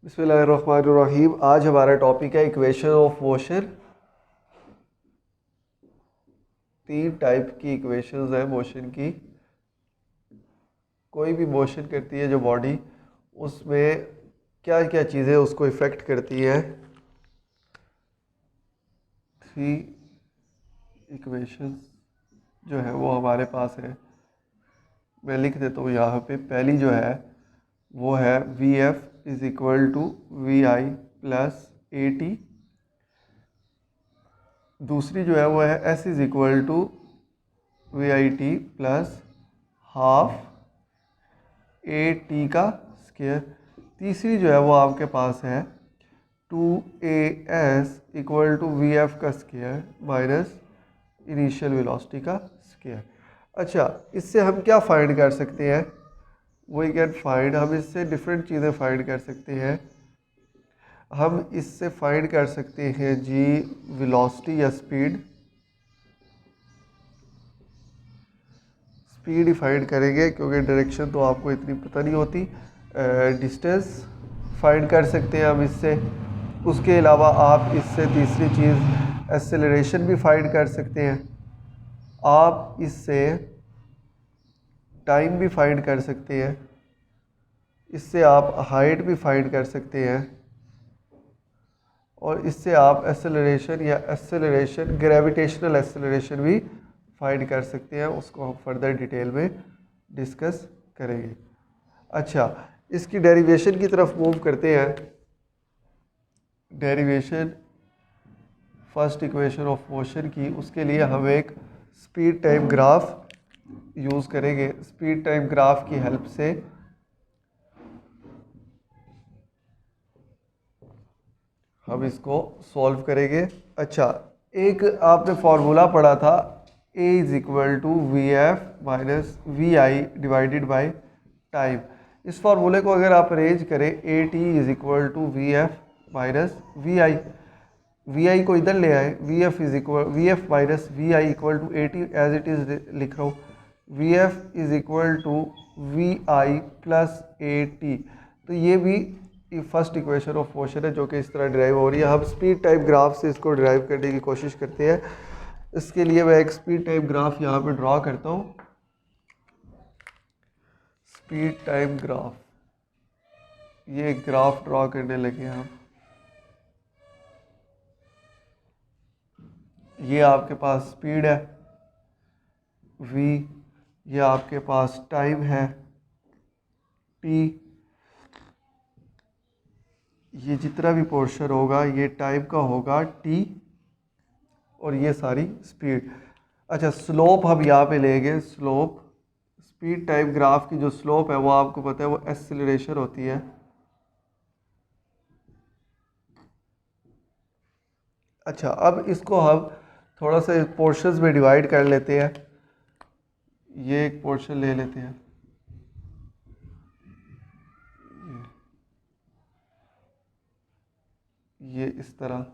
बिस्मिल्लाहिर्रहमानिर्रहीम। आज हमारा टॉपिक है इक्वेशन ऑफ मोशन। तीन टाइप की इक्वेशंस है मोशन की। कोई भी मोशन करती है जो बॉडी, उसमें क्या क्या चीज़ें उसको इफ़ेक्ट करती हैं। थ्री इक्वेशंस जो है वो हमारे पास है। मैं लिख देता हूँ यहाँ पे। पहली जो है वो है v F is equal to we I plus A t. दूसरी जो है वो है s is equal to we I T plus half A T का स्केयर। तीसरी जो है वो आपके पास है two a s equal to we f का स्केयर माइनस इनिशियल वेलोसिटी का स्केयर। अच्छा, इससे हम क्या फाइंड कर सकते हैं? वी कैन फाइंड, हम इससे डिफरेंट चीज़ें फाइंड कर सकते हैं। हम इससे फाइंड कर सकते हैं जी वेलोसिटी या स्पीड ही फाइंड करेंगे, क्योंकि डायरेक्शन तो आपको इतनी पता नहीं होती। डिस्टेंस फाइंड कर सकते हैं हम इससे। उसके अलावा आप इससे तीसरी चीज़ एक्सेलरेशन भी फाइंड कर सकते हैं। आप इससे टाइम भी फाइंड कर सकते हैं। इससे आप हाइट भी फाइंड कर सकते हैं। और इससे आप एक्सेलरेशन ग्रेविटेशनल एक्सेलरेशन भी फाइंड कर सकते हैं। उसको हम फर्दर डिटेल में डिस्कस करेंगे। अच्छा, इसकी डेरिवेशन की तरफ मूव करते हैं। Derivation first equation of motion की, उसके लिए हम एक स्पीड टाइम ग्राफ यूज़ करेंगे। स्पीड टाइम ग्राफ की हेल्प से हम इसको सॉल्व करेंगे। अच्छा, एक आपने फॉर्मूला पढ़ा था, A is equal to V F minus we I divided by time. इस फार्मूले को अगर आप अरेंज करें, A T is equal to V F minus we I. V I को इधर ले आए, V F is equal V F minus we I equal to A T as it is लिख रहा हूँ। V F is equal to we I plus A T. तो ये भी फर्स्ट इक्वेशन ऑफ मोशन है जो कि इस तरह डिराइव हो रही है। हम स्पीड टाइप ग्राफ से इसको डिराइव करने की कोशिश करते हैं। इसके लिए मैं एक स्पीड टाइप ग्राफ यहाँ पे ड्रॉ करता हूँ। स्पीड टाइम ग्राफ, ये ग्राफ ड्रॉ करने लगे हम। ये आपके पास स्पीड है v, ये आपके पास टाइम है t। ये जितना भी पोर्शन होगा ये टाइम का होगा t, और ये सारी स्पीड। अच्छा, स्लोप हम यहाँ पे लेंगे। स्लोप, स्पीड टाइम ग्राफ की जो स्लोप है वो आपको पता है वो एक्सेलरेशन होती है। अच्छा, अब इसको हम थोड़ा सा पोर्शंस में डिवाइड कर लेते हैं। ये एक पोर्शन ले लेते हैं, ये इस तरह।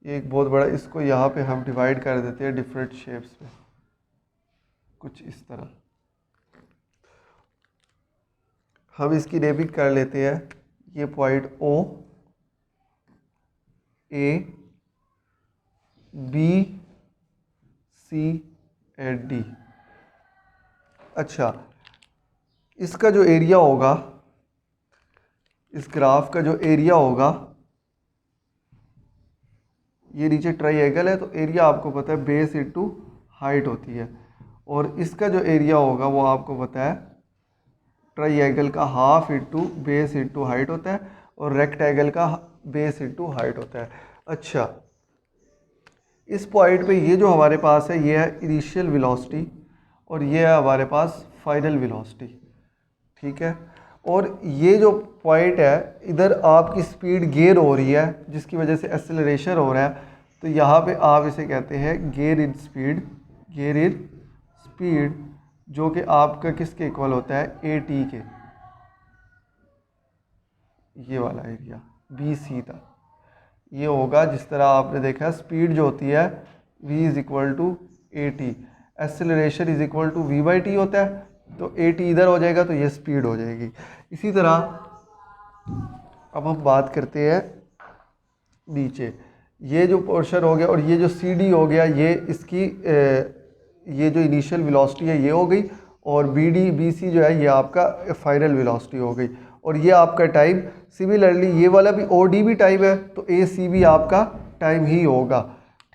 ये एक बहुत बड़ा, इसको यहाँ पे हम डिवाइड कर देते हैं डिफरेंट शेप्स में, कुछ इस तरह। हम इसकी नेमिंग कर लेते हैं। ये point O, A, B, C and D. अच्छा, इसका जो एरिया होगा, इस ग्राफ का जो एरिया होगा, ये नीचे ट्राइएंगल है तो एरिया आपको पता है बेस इनटू हाइट होती है। और इसका जो एरिया होगा वो आपको पता है ट्राइएंगल का half into base into height होता है, और रेक्टेंगल का बेस इनटू हाइट होता है। अच्छा, इस पॉइंट पे ये जो हमारे पास है ये है इनिशियल वेलोसिटी, और ये है हमारे पास फाइनल वेलोसिटी। ठीक है, और ये जो पॉइंट है इधर आपकी स्पीड गेन हो रही है जिसकी वजह से एक्सेलरेशन हो रहा है। तो यहाँ पे आप इसे कहते हैं gain in speed. Gain in speed जो कि आपका किसके इक्वल होता है, ए टी के। ये वाला एरिया बी सी था, ये होगा जिस तरह आपने देखा स्पीड जो होती है v is equal to A t, acceleration is equal to v by t होता है। तो ए टी इधर हो जाएगा तो ये स्पीड हो जाएगी। इसी तरह अब हम बात करते हैं नीचे, ये जो पोर्शन हो गया और ये जो सी डी हो गया, ये इसकी ये जो इनिशियल वेलोसिटी है ये हो गई, और बी डी बी सी जो है ये आपका फाइनल वेलोसिटी हो गई, और ये आपका टाइम। सिमिलरली ये वाला भी ओ डी भी टाइम है, तो ए सी भी आपका टाइम ही होगा।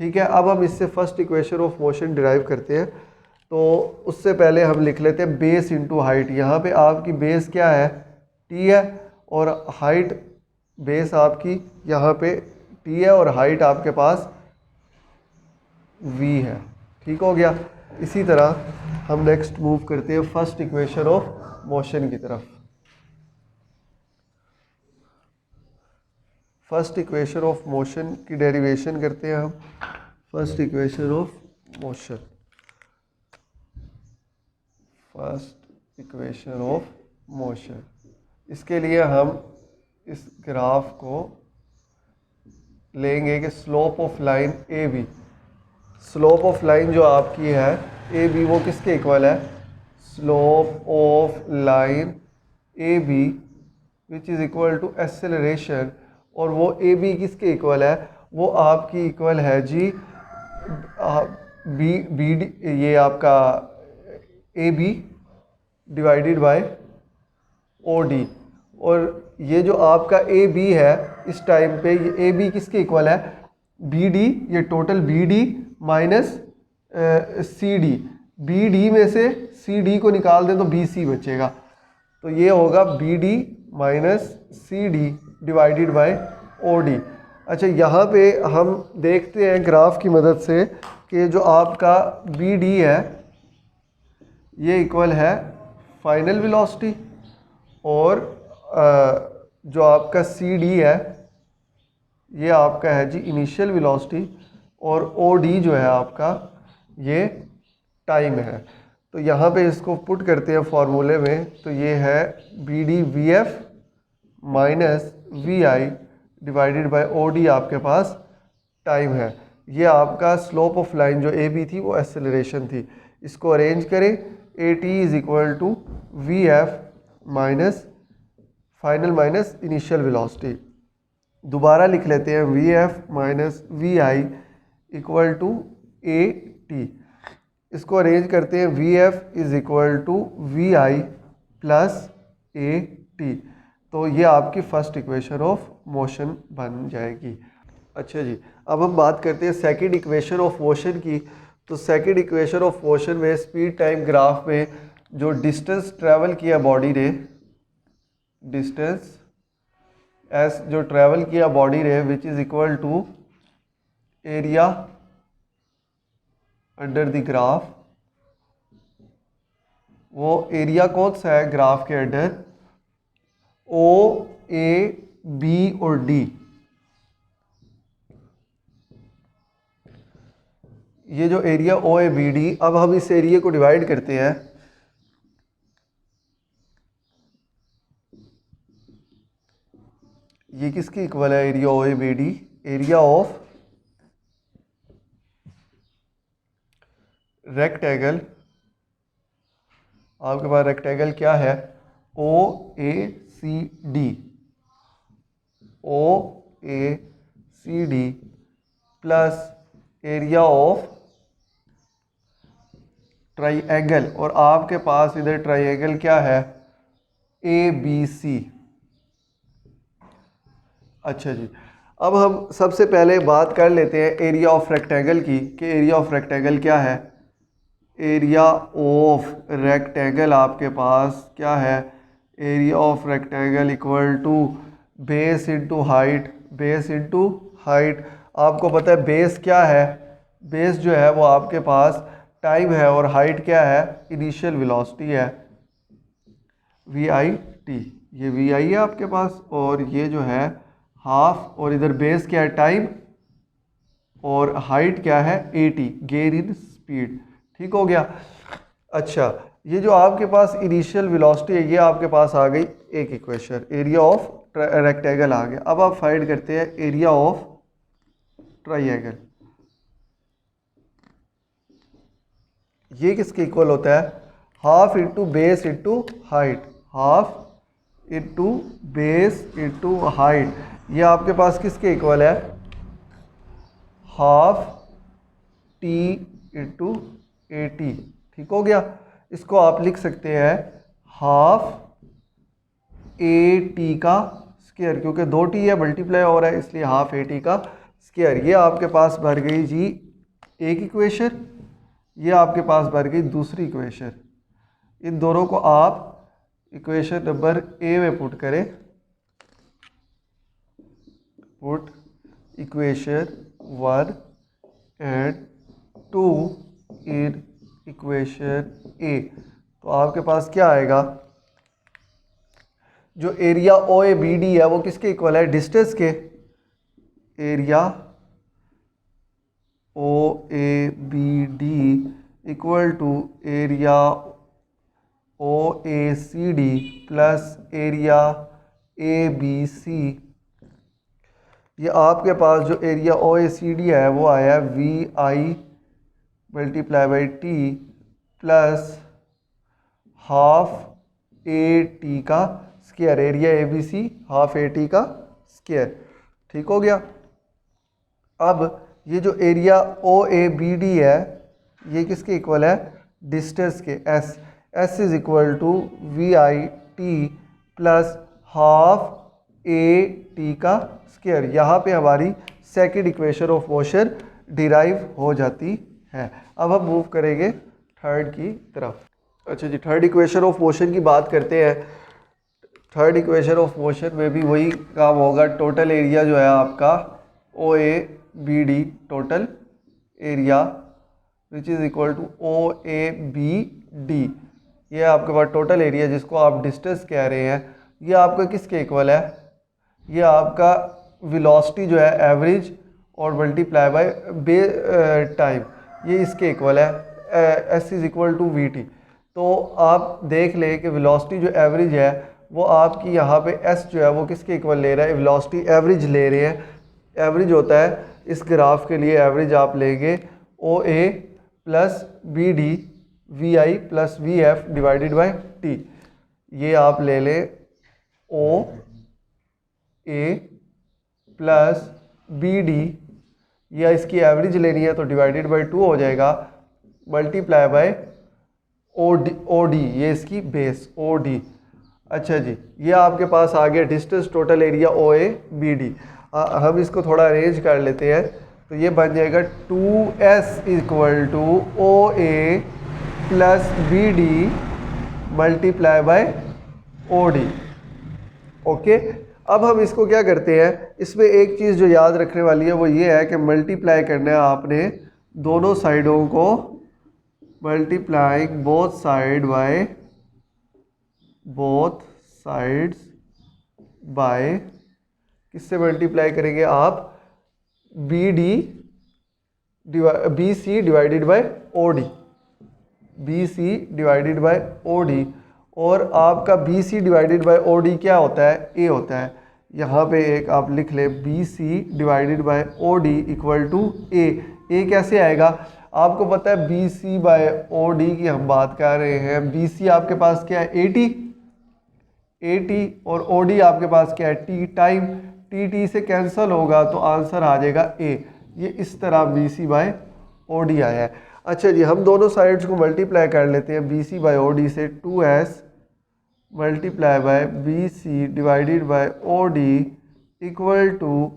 ठीक है, अब हम इससे first equation of motion derive करते हैं। तो उससे पहले हम लिख लेते हैं बेस इनटू हाइट। यहाँ पे आपकी बेस क्या है, टी है, और हाइट बेस आपकी यहाँ पे टी है, और हाइट आपके पास वी है। ठीक हो गया। इसी तरह हम नेक्स्ट मूव करते हैं फर्स्ट इक्वेशन ऑफ मोशन की तरफ। फर्स्ट इक्वेशन ऑफ मोशन की डेरिवेशन करते हैं हम। First equation of motion, first equation of motion. इसके लिए हम इस ग्राफ को लेंगे कि slope of line A B, slope of line जो आपकी है ए बी वो किसके इक्वल है, slope of line A B which is equal to acceleration, और वो ए बी किसके इक्वल है, वो आपकी इक्वल है जी बी डी, ये आपका A B divided by O D. और ये जो आपका ए बी है इस टाइम पे, ये ए बी किसके इक्वल है, बी डी, ये total B D minus C D, B D में से सी डी को निकाल दें तो बी सी बचेगा, तो ये होगा B D minus C D divided by O D. अच्छा, यहाँ पे हम देखते हैं ग्राफ की मदद से कि जो आपका बी डी है ये इक्वल है फाइनल वेलोसिटी, और जो आपका सी डी है ये आपका है जी इनिशियल वेलोसिटी, और ओ डी जो है आपका ये टाइम है। तो यहाँ पे इसको पुट करते हैं फॉर्मूले में, तो ये है B D v F minus we I divided by O D आपके पास टाइम है। ये आपका स्लोप ऑफ लाइन जो ए बी थी वो एक्सेलरेशन थी। इसको अरेंज करें, A T is equal to V F minus final minus initial velocity. दोबारा लिख लेते हैं v F minus we I equal to A t. इसको अरेंज करते हैं, v F is equal to we I plus A T. तो ये आपकी फर्स्ट इक्वेशन ऑफ मोशन बन जाएगी। अच्छा जी, अब हम बात करते हैं सेकंड इक्वेशन ऑफ मोशन की। तो सेकंड इक्वेशन ऑफ मोशन में स्पीड टाइम ग्राफ में जो डिस्टेंस ट्रैवल किया बॉडी ने, डिस्टेंस एस जो ट्रैवल किया बॉडी ने which is equal to area under the graph, वो एरिया कौन सा है ग्राफ के अंडर, ओ ए बी और डी। ये जो area O A B D, अब हम इस एरिया को डिवाइड करते हैं। ये किसकी इक्वल है area O A B D, area of rectangle. आपके पास रेक्टेगल क्या है, O A C D, O A C D plus area of triangle, और आपके पास इधर ट्राइएंगल क्या है, ए बी सी। अच्छा जी, अब हम सबसे पहले बात कर लेते हैं एरिया ऑफ रेक्टेंगल की, कि एरिया ऑफ रेक्टेंगल क्या है। एरिया ऑफ रेक्टेंगल आपके पास क्या है, area of rectangle equal to base into height, base into height. आपको पता है बेस क्या है, बेस जो है वो आपके पास टाइम है, और हाइट क्या है, इनिशियल वेलोसिटी है, वी आई टी। ये वी आई है आपके पास, और ये जो है हाफ, और इधर बेस क्या है टाइम, और हाइट क्या है A T, gain in speed. ठीक हो गया। अच्छा, ये जो आपके पास इनिशियल वेलोसिटी है ये आपके पास आ गई एक इक्वेशन, एरिया ऑफ रेक्टेंगल आ गया। अब आप फाइंड करते हैं एरिया ऑफ ट्राइएंगल। ये किसके इक्वल होता है, half into base into height, half into base into height, ये आपके पास किसके इक्वल है, half T into A T. ठीक हो गया। इसको आप लिख सकते हैं हाफ ए टी का स्क्वायर, क्योंकि 2t है मल्टीप्लाई हो रहा है इसलिए हाफ ए टी का स्क्वायर। ये आपके पास भर गई जी एक इक्वेशन, ये आपके पास भर गई दूसरी इक्वेशन। इन दोनों को आप इक्वेशन नंबर ए में पुट करें, put equation 1 and 2 in equation A, तो आपके पास क्या आएगा, जो area O A B D है वो किसके इक्वल है, डिस्टेंस के, area O A B D equal to area O A C D plus area A B C. ये आपके पास जो area O A C D है वो आया V I multiply by T plus half A T का square, area A B C half A T का square. ठीक हो गया। अब ये जो area O A B D है ये किसके इक्वल है, डिस्टेंस के, S, S is equal to we I T plus half A T का स्क्वायर। यहाँ पे हमारी second equation of motion derive हो जाती है। अब हम मूव करेंगे थर्ड की तरफ। अच्छा जी, थर्ड इक्वेशन ऑफ मोशन की बात करते हैं। थर्ड इक्वेशन ऑफ मोशन में भी वही काम होगा। टोटल एरिया जो है आपका O A B D, total area which is equal to O A B D, ये आपके पास टोटल एरिया जिसको आप डिस्टेंस कह रहे हैं, ये आपका किसके इक्वल है, ये आपका वेलोसिटी जो है एवरेज और मल्टीप्लाई बाय बे टाइम, ये इसके इक्वल है, s is equal to v t. तो आप देख लें कि वेलोसिटी जो एवरेज है वो आपकी यहाँ पे एस जो है वो किसके इक्वल ले रहा है, वेलोसिटी एवरेज ले रहे हैं। एवरेज होता है इस ग्राफ के लिए, एवरेज आप लेंगे O A plus B D V I plus V F divided by T. ये आप ले लें O A plus B D, या इसकी एवरेज लेनी है तो डिवाइडेड बाय 2 हो जाएगा, मल्टीप्लाई बाय ओ डी, ये इसकी बेस ओ डी। अच्छा जी, ये आपके पास आ गया distance total area O A B D. हम इसको थोड़ा अरेंज कर लेते हैं, तो ये बन जाएगा 2s equal to O A plus B D multiply by O D. Okay, अब हम इसको क्या करते हैं, इसमें एक चीज़ जो याद रखने वाली है वो ये है कि मल्टीप्लाई करना है आपने दोनों साइडों को, multiplying both side by both sides by, किससे मल्टीप्लाई करेंगे आप, B D B C divided by O D, B C divided by O D. और आपका B C divided by O D क्या होता है, ए होता है। यहाँ पे एक आप लिख ले B C divided by O D equal to A. A कैसे आएगा, आपको पता है B C by O D की हम बात कर रहे हैं। बी सी आपके पास क्या है, ए टी, और ओ डी आपके पास क्या है, टी, टाइम। टी से कैंसिल होगा तो आंसर आ जाएगा ए। ये इस तरह B C by O D आया है। अच्छा जी, हम दोनों साइड्स को मल्टीप्लाई कर लेते हैं B C by O D से, 2s multiply by B C divided by O D equal to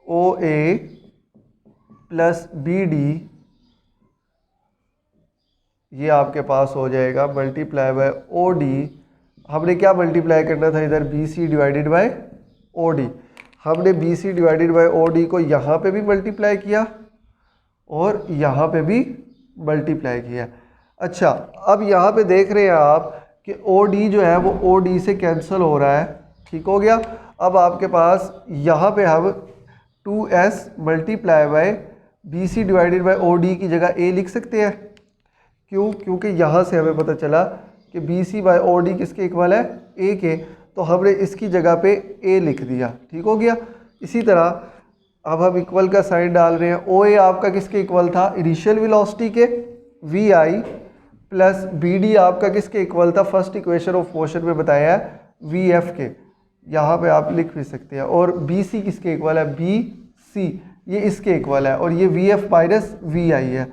O A plus B D, ये आपके पास हो जाएगा मल्टीप्लाई बाय ओ डी। हमने क्या मल्टीप्लाई करना था इधर, B C divided by O D. हमने B C divided by O D को यहाँ पे भी मल्टीप्लाई किया और यहाँ पे भी मल्टीप्लाई किया। अच्छा, अब यहाँ पे देख रहे हैं आप कि ओ डी जो है वो ओ डी से कैंसिल हो रहा है। ठीक हो गया। अब आपके पास यहाँ पे हम 2s multiply by B C divided by O D की जगह ए लिख सकते हैं। क्यों, क्योंकि यहाँ से हमें पता चला कि B C by O D किसके इक्वल है, ए के, तो हमने इसकी जगह पे ए लिख दिया। ठीक हो गया। इसी तरह अब हम इक्वल का साइन डाल रहे हैं। ओ ए आपका किसके इक्वल था, इनिशियल वेलोसिटी के, वी आई प्लस बी डी आपका किसके इक्वल था, फर्स्ट इक्वेशन ऑफ मोशन में बताया है वी एफ के, यहाँ पे आप लिख भी सकते हैं। और बी सी किसके इक्वल है, बी सी ये इसके इक्वल है, और ये v F minus we i है,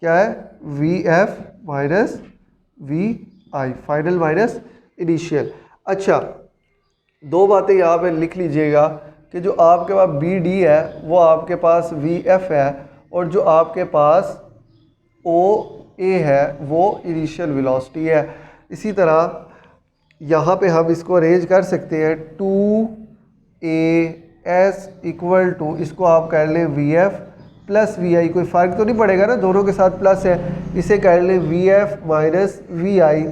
क्या है, v F minus we i, final minus initial. अच्छा, दो बातें यहाँ पे लिख लीजिएगा कि जो आपके पास बी डी है वो आपके पास वी एफ है, और जो आपके पास ओ ए है वो इनिशियल वेलोसिटी है। इसी तरह यहाँ पे हम इसको अरेंज कर सकते हैं, 2AS इक्वल टू, इसको आप कर लें वी एफ प्लस वी आई, कोई फ़र्क तो नहीं पड़ेगा ना, दोनों के साथ प्लस है, इसे कर लें v F minus we i.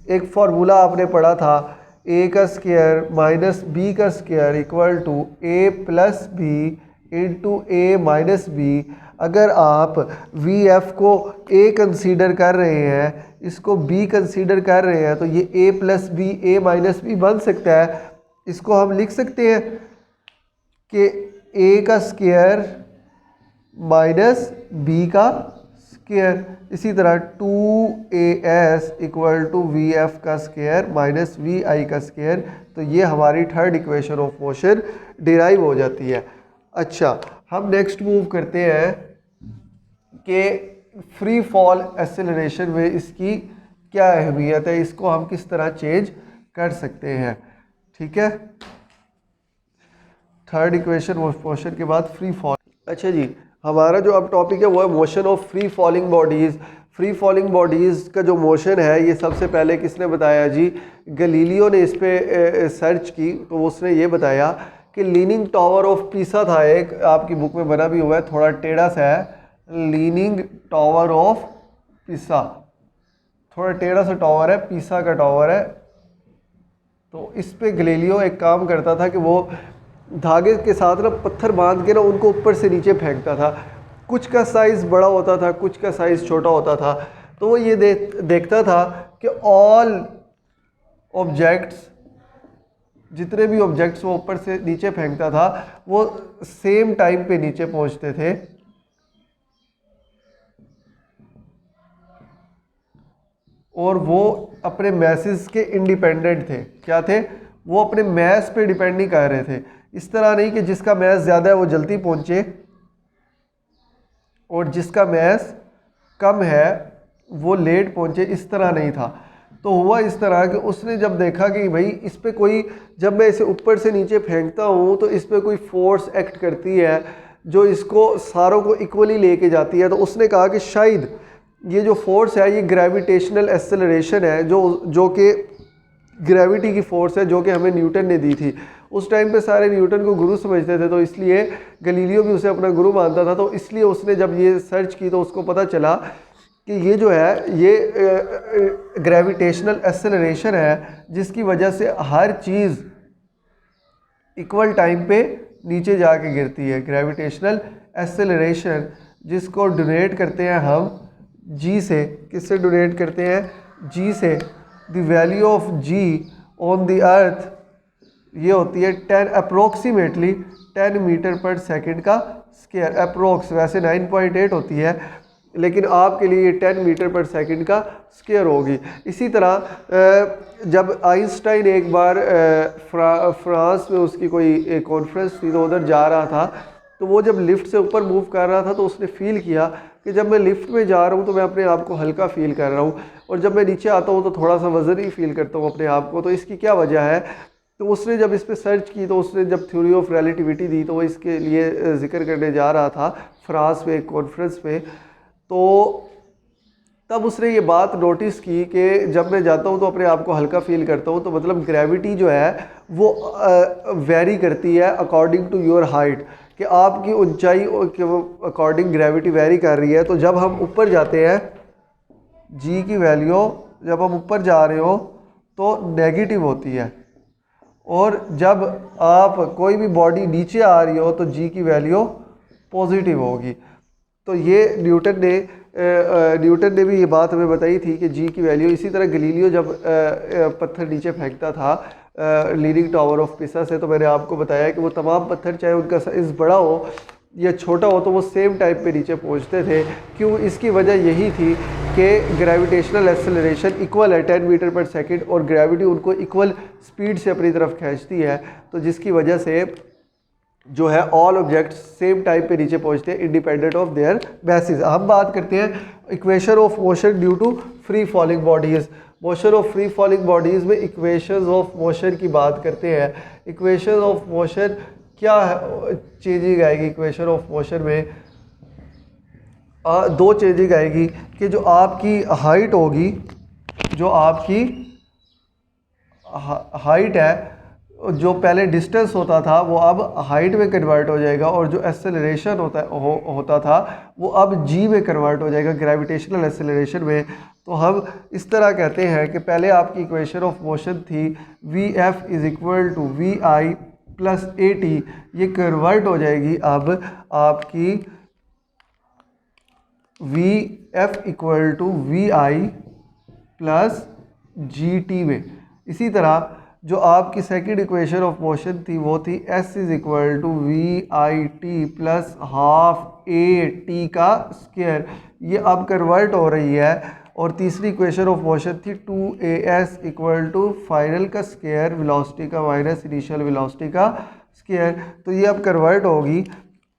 एक फार्मूला आपने पढ़ा था, ए का स्क्वायर माइनस बी का square equal to a plus b into a minus b. अगर आप वी एफ को ए कंसीडर कर रहे हैं, इसको बी कंसीडर कर रहे हैं, तो ये ए प्लस बी ए माइनस बी बन सकता है। इसको हम लिख सकते हैं कि ए का स्क्वायर माइनस बी का स्क्वायर। इसी तरह 2AS equal to we f का स्क्वायर माइनस वी आई का स्क्वायर, तो ये हमारी third equation of motion derive हो जाती है। अच्छा, हम नेक्स्ट मूव करते हैं कि फ्री फॉल एक्सेलरेशन में इसकी क्या अहमियत है, इसको हम किस तरह चेंज कर सकते हैं। ठीक है, थर्ड इक्वेशन ऑफ मोशन के बाद फ्री फॉल। अच्छा जी, हमारा जो अब टॉपिक है वो है motion of free falling bodies. Free falling bodies का जो मोशन है ये सबसे पहले किसने बताया जी, गलीलियो ने इस पे सर्च की, तो उसने ये बताया कि लीनिंग टावर ऑफ पीसा था, एक आपकी बुक में बना भी हुआ है, थोड़ा टेढ़ा सा है, लीनिंग टावर ऑफ पीसा, थोड़ा टेढ़ा सा टावर है, पीसा का टावर है। तो इस पे गलीलियो एक काम करता था कि वो धागे के साथ ना पत्थर बांध के ना उनको ऊपर से नीचे फेंकता था। कुछ का साइज़ बड़ा होता था, कुछ का साइज़ छोटा होता था। तो वो ये देखता था कि ऑल ऑब्जेक्ट्स, जितने भी ऑब्जेक्ट्स वो ऊपर से नीचे फेंकता था वो सेम टाइम पे नीचे पहुंचते थे, और वो अपने मैसेज के इंडिपेंडेंट थे। क्या थे वो, अपने मैस पे डिपेंड नहीं कर रहे थे। इस तरह नहीं कि जिसका मैस ज़्यादा है वो जल्दी पहुंचे और जिसका मैस कम है वो लेट पहुंचे, इस तरह नहीं था। तो हुआ इस तरह कि उसने जब देखा कि भाई इस पे कोई, जब मैं इसे ऊपर से नीचे फेंकता हूँ तो इस पे कोई फोर्स एक्ट करती है जो इसको सारों को इक्वली लेके जाती है, तो उसने कहा कि शायद ये जो फोर्स है ये ग्रेविटेशनल एक्सेलरेशन है, जो कि ग्रेविटी की फोर्स है, जो कि हमें न्यूटन ने दी थी। उस टाइम पे सारे न्यूटन को गुरु समझते थे, तो इसलिए गलीलियो भी उसे अपना गुरु मानता था। तो इसलिए उसने जब ये सर्च की तो उसको पता चला कि ये जो है ये ग्रेविटेशनल एक्सेलरेशन है, जिसकी वजह से हर चीज़ इक्वल टाइम पे नीचे जाके गिरती है। ग्रेविटेशनल एक्सेलरेशन जिसको डोनेट करते हैं हम जी से, किससे डोनेट करते हैं, जी से। The value of g on the earth ये होती है 10 अप्रोक्सीमेटली 10 मीटर पर सेकंड का स्क्वायर, अप्रोक्स, वैसे 9.8 होती है लेकिन आपके लिए ये 10 मीटर पर सेकंड का स्क्वायर होगी। इसी तरह जब आइंस्टाइन एक बार फ्रांस में उसकी कोई कॉन्फ्रेंस थी तो उधर जा रहा था, तो वो जब लिफ्ट से ऊपर मूव कर रहा था तो उसने फील किया कि जब मैं लिफ्ट में जा रहा हूँ तो मैं अपने आप को हल्का फील कर रहा हूँ, और जब मैं नीचे आता हूँ तो थोड़ा सा वज़न ही फील करता हूँ अपने आप को। तो इसकी क्या वजह है, तो उसने जब इस पर सर्च की तो उसने जब थ्योरी ऑफ रिलेटिविटी दी तो वो इसके लिए जिक्र करने जा रहा था फ्रांस में एक कॉन्फ्रेंस में। तो तब उसने ये बात नोटिस की कि जब मैं जाता हूँ तो अपने आप को हल्का फील करता हूँ, तो मतलब ग्रेविटी जो है वो वेरी करती है अकॉर्डिंग टू योर हाइट, कि आपकी ऊंचाई के अकॉर्डिंग ग्रेविटी वेरी कर रही है। तो जब हम ऊपर जाते हैं, जी की वैल्यू जब हम ऊपर जा रहे हो तो नेगेटिव होती है, और जब आप कोई भी बॉडी नीचे आ रही हो तो जी की वैल्यू पॉजिटिव होगी। तो ये न्यूटन ने भी ये बात हमें बताई थी कि जी की वैल्यू। इसी तरह गलीलियो जब पत्थर नीचे फेंकता था लीनिंग टावर ऑफ पिसा से, तो मैंने आपको बताया कि वो तमाम पत्थर चाहे उनका साइज़ बड़ा हो या छोटा हो तो वो सेम टाइप पे नीचे पहुंचते थे। क्यों? इसकी वजह यही थी कि ग्रेविटेशनल एक्सेलरेशन इक्वल है 10 मीटर पर सेकंड और ग्रेविटी उनको इक्वल स्पीड से अपनी तरफ खींचती है, तो जिसकी वजह से जो है ऑल ऑब्जेक्ट सेम टाइम पे नीचे पहुंचते हैं इंडिपेंडेंट ऑफ देयर बेसिस। हम बात करते हैं equation of motion due to free falling bodies. Motion of free falling bodies में इक्वेशंस ऑफ मोशन की बात करते हैं। इक्वेशन ऑफ मोशन क्या चेंजिंग आएगी? इक्वेशन ऑफ मोशन में दो चेंजिंग आएगी कि जो आपकी हाइट होगी, जो आपकी हाइट है, जो पहले डिस्टेंस होता था वो अब हाइट में कन्वर्ट हो जाएगा, और जो एक्सेलरेशन होता था वो अब जी में कन्वर्ट हो जाएगा, ग्रेविटेशनल एक्सेलरेशन में। तो हम इस तरह कहते हैं कि पहले आपकी इक्वेशन ऑफ मोशन थी v F is equal to we I plus A t, ये कन्वर्ट हो जाएगी अब आपकी v f equal to we I plus g t में। इसी तरह जो आपकी सेकंड इक्वेशन ऑफ मोशन थी वो थी s is equal to we I T plus half A T का स्क्वायर, ये अब कन्वर्ट हो रही है। और तीसरी इक्वेशन ऑफ मोशन थी 2as इक्वल टू फाइनल का स्क्वायर वेलोसिटी का माइनस इनिशियल वेलोसिटी का स्क्वायर, तो ये अब कन्वर्ट होगी।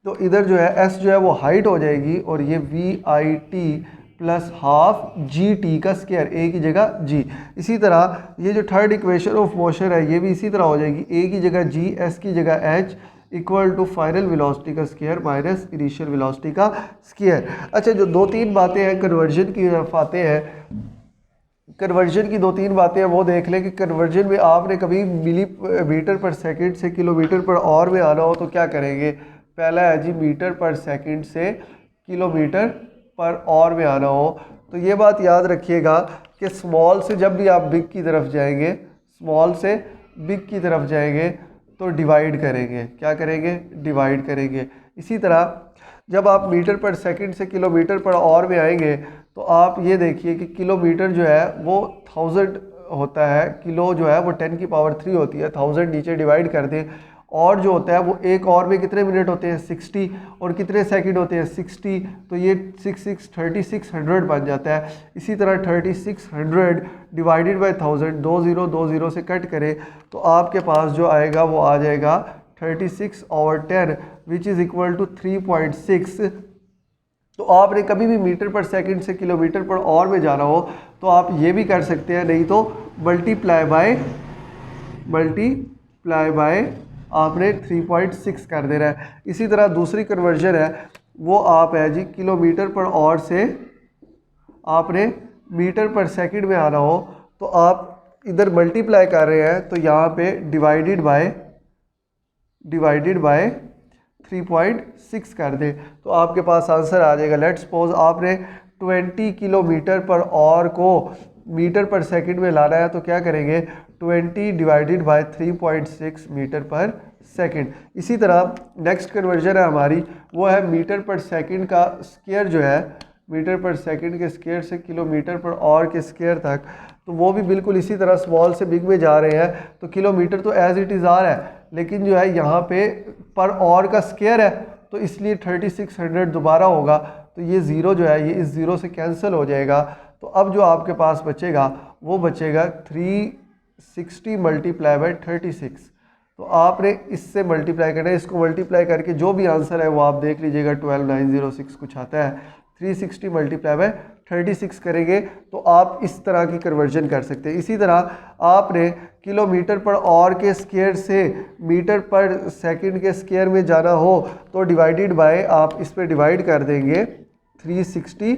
तो इधर जो है s जो है वो हाइट हो जाएगी और ये v I T plus half g t का स्क्वायर, ए की जगह जी। इसी तरह ये जो थर्ड इक्वेशन ऑफ मोशन है ये भी इसी तरह हो जाएगी, ए की जगह जी, एस की जगह h equal to final velocity का स्क्वायर माइनस इनिशियल वेलोसिटी का स्क्वायर। अच्छा, जो दो तीन बातें हैं कन्वर्जन की तरफ आते हैं, कन्वर्जन की दो तीन बातें हैं वो देख लें कि कन्वर्जन में आपने कभी मिलीमीटर पर सेकंड से किलोमीटर पर आवर में आना हो तो क्या करेंगे? पहला है जी मीटर पर सेकंड से किलोमीटर पर आवर में आना हो, तो ये बात याद रखिएगा कि स्मॉल से जब भी आप बिग की तरफ जाएंगे, स्मॉल से बिग की तरफ जाएंगे तो डिवाइड करेंगे। क्या करेंगे? डिवाइड करेंगे। इसी तरह जब आप मीटर पर सेकंड से किलोमीटर पर आवर में आएंगे तो आप ये देखिए कि किलोमीटर जो है वो 1000 होता है, किलो जो है वो 10 की पावर 3 होती है, 1000 नीचे डिवाइड कर दें, और जो होता है वो एक और में कितने मिनट होते हैं? 60, और कितने सेकंड होते हैं? 60, तो ये 3600 बन जाता है। इसी तरह 3600 डिवाइडेड बाय 1000, 20 से कट करें तो आपके पास जो आएगा वो आ जाएगा 36/10 विच इज़ इक्वल टू 3.6। तो आपने कभी भी मीटर पर सेकंड से किलोमीटर पर आवर में जाना हो तो आप ये भी कर सकते हैं, नहीं तो मल्टीप्लाई बाय आपने 3.6 कर देना है। इसी तरह दूसरी कन्वर्जन है वो आप है जी किलोमीटर पर आवर से आपने मीटर पर सेकंड में आना हो तो आप इधर मल्टीप्लाई कर रहे हैं तो यहाँ पे डिवाइडेड बाय 3.6 कर दें तो आपके पास आंसर आ जाएगा। लेट्स सपोज आपने 20 किलोमीटर पर आवर को मीटर पर सेकंड में लाना है तो क्या करेंगे? 20 divided by 3.6 metre per second. इसी तरह नेक्स्ट कन्वर्जन है हमारी वो है मीटर पर सेकंड का स्क्वायर जो है, मीटर पर सेकंड के स्क्वायर से किलोमीटर पर आवर के स्क्वायर तक, तो वो भी बिल्कुल इसी तरह स्मॉल से बिग में जा रहे हैं तो किलोमीटर तो एज इट इज़ आर है, लेकिन जो है यहाँ पे पर आवर का स्क्वायर है तो इसलिए 3600 दोबारा होगा, तो ये ज़ीरो जो है ये इस ज़ीरो से कैंसिल हो जाएगा। तो अब जो आपके पास बचेगा वो बचेगा 360 मल्टीप्लाई बाय 36। तो आपने इससे मल्टीप्लाई करना है, इसको मल्टीप्लाई करके जो भी आंसर है वो आप देख लीजिएगा 12906 कुछ आता है। 360 मल्टीप्लाई बाय 36 करेंगे तो आप इस तरह की कन्वर्जन कर सकते हैं। इसी तरह आपने किलोमीटर पर आवर के स्क्वायर से मीटर पर सेकंड के स्क्वायर में जाना हो तो डिवाइडेड बाय आप इस पर डिवाइड कर देंगे 360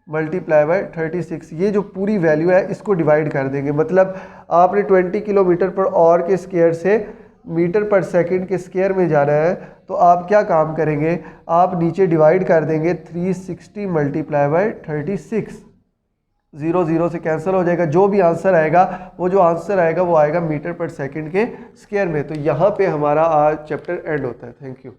मल्टीप्लाई बाय 36, ये जो पूरी वैल्यू है इसको डिवाइड कर देंगे। मतलब आपने 20 किलोमीटर पर आवर के स्क्वायर से मीटर पर सेकंड के स्क्वायर में जाना है तो आप क्या काम करेंगे? आप नीचे डिवाइड कर देंगे 360 मल्टीप्लाई बाय 36, 0 से कैंसिल हो जाएगा। जो भी आंसर आएगा वो आएगा मीटर पर सेकंड के स्क्वायर में। तो यहाँ पे हमारा आज चैप्टर एंड होता है। Thank you.